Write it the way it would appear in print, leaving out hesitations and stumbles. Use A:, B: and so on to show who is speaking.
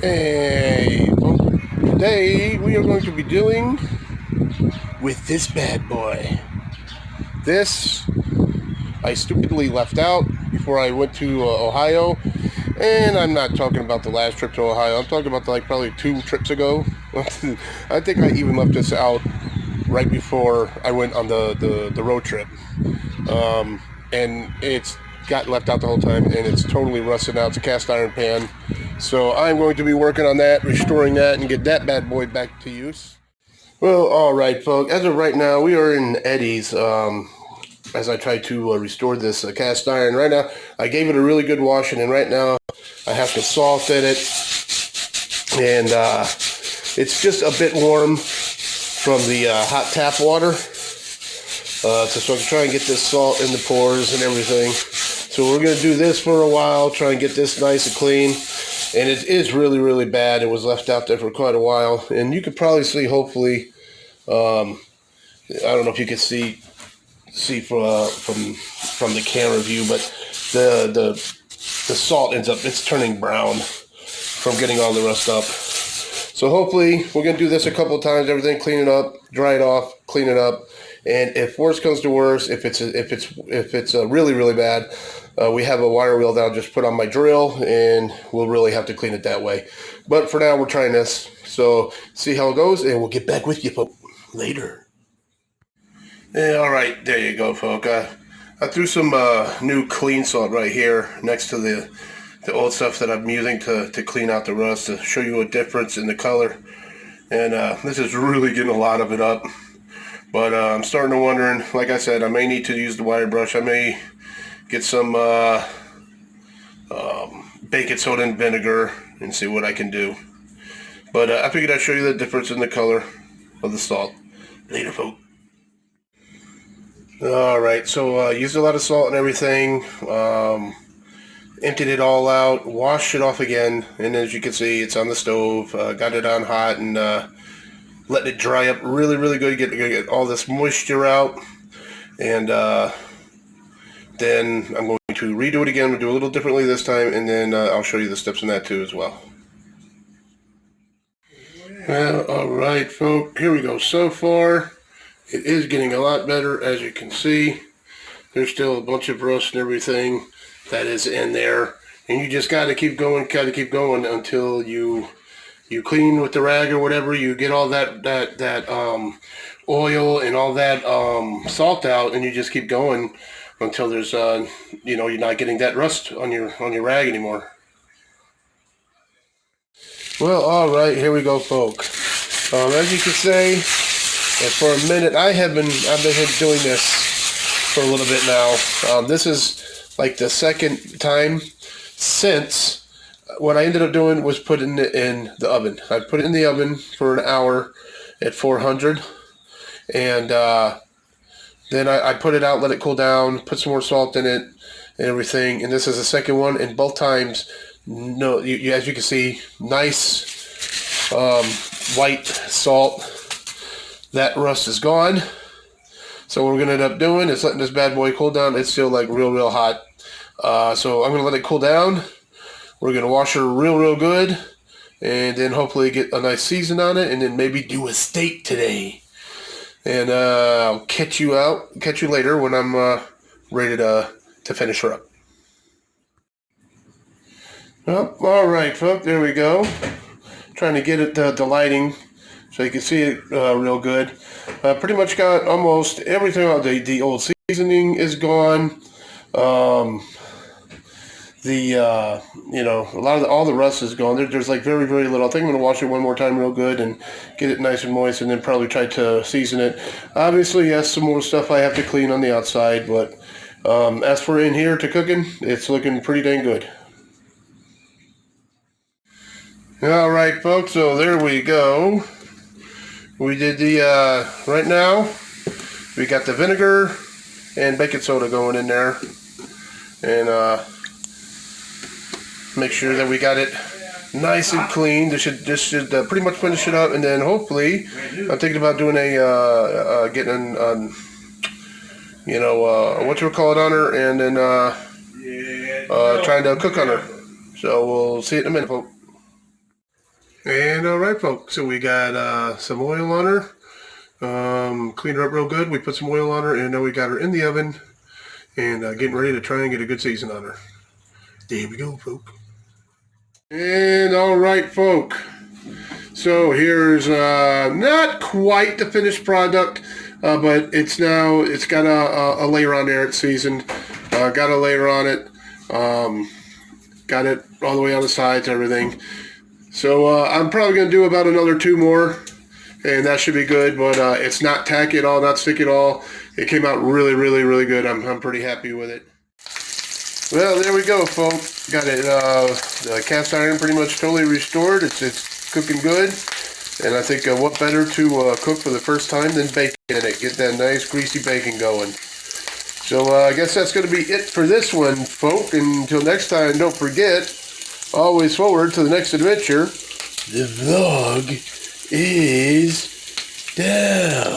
A: Hey, well, today we are going to be dealing with this bad boy. This I stupidly left out before I went to Ohio, and I'm not talking about the last trip to Ohio. I'm talking about like probably 2 trips ago. I think I even left this out right before I went on the road trip, and it's got left out the whole time, and it's totally rusted out. It's a cast iron pan. So I'm going to be working on that, restoring that, and get that bad boy back to use. Well, all right, folks. As of right now, we are in Eddie's. As I try to restore this cast iron. Right now, I gave it a really good washing, and right now I have to salt in it, and it's just a bit warm from the hot tap water. So I can try and get this salt in the pores and everything. So we're going to do this for a while, try and get this nice and clean. And it is really, really bad. It was left out there for quite a while. And you could probably see, hopefully, I don't know if you can see from the camera view, but the salt ends up, it's turning brown from getting all the rust up. So hopefully we're going to do this a couple of times, everything, clean it up, dry it off, clean it up. And if worse comes to worse, if it's really, really bad, we have a wire wheel that I'll just put on my drill, and we'll really have to clean it that way. But for now, we're trying this. So see how it goes, and we'll get back with you folks later. Yeah, all right, there you go, folks. I threw some new clean salt right here next to the old stuff that I'm using to clean out the rust, to show you a difference in the color. And this is really getting a lot of it up. But I'm starting to wondering, like I said, I may need to use the wire brush. I may get some baking soda and vinegar and see what I can do. But I figured I'd show you the difference in the color of the salt. Later, folks. Alright, so used a lot of salt and everything. Emptied it all out, washed it off again, and as you can see, it's on the stove. Got it on hot and let it dry up really, really good. Get all this moisture out, and then I'm going to redo it again. We'll do a little differently this time, and then I'll show you the steps in that too as well. Well, all right, folks, here we go. So far, it is getting a lot better, as you can see. There's still a bunch of rust and everything that is in there, and you just got to keep going, until you clean with the rag or whatever. You get all that oil and all that salt out, and you just keep going until there's you're not getting that rust on your rag anymore. Well, all right, here we go, folks. As you can see, for a minute, I've been doing this for a little bit now. This is like the second time since. What I ended up doing was putting it in the oven. I put it in the oven for an hour at 400, and then I put it out, let it cool down, put some more salt in it and everything. And this is the second one, and both times, as you can see, nice white salt. That rust is gone. So what we're going to end up doing is letting this bad boy cool down. It's still like real hot. So I'm going to let it cool down. We're going to wash her real good, and then hopefully get a nice season on it, and then maybe do a steak today. And I'll catch you later when I'm ready to finish her up. Well, all right, folks, there we go. Trying to get it the lighting so you can see it real good. Pretty much got almost everything out. The old seasoning is gone. A lot of all the rust is gone. There's like very little. I think I'm going to wash it one more time real good and get it nice and moist, and then probably try to season it. Obviously, yes, some more stuff I have to clean on the outside, but as for in here to cooking, it's looking pretty dang good. All right, folks, so there we go. We did the, right now, we got the vinegar and baking soda going in there, and make sure that we got it nice and clean. This should pretty much finish it up, and then hopefully, I'm thinking about doing getting whatchamacallit on her, and then trying to cook on her. So we'll see it in a minute, folks. And alright folks, so we got some oil on her. Cleaned her up real good. We put some oil on her, and now we got her in the oven and getting ready to try and get a good season on her. There we go, folk. And alright, folk. So here's not quite the finished product, but it's got a layer on there. It's seasoned. Got a layer on it. Got it all the way on the sides, everything. So I'm probably going to do about another 2 more, and that should be good. But it's not tacky at all, not sticky at all. It came out really, really, really good. I'm pretty happy with it. Well, there we go, folks. Got it. The cast iron pretty much totally restored. It's cooking good. And I think what better to cook for the first time than bacon in it. Get that nice greasy bacon going. So I guess that's going to be it for this one, folk. And until next time, don't forget, always forward to the next adventure. The vlog is down.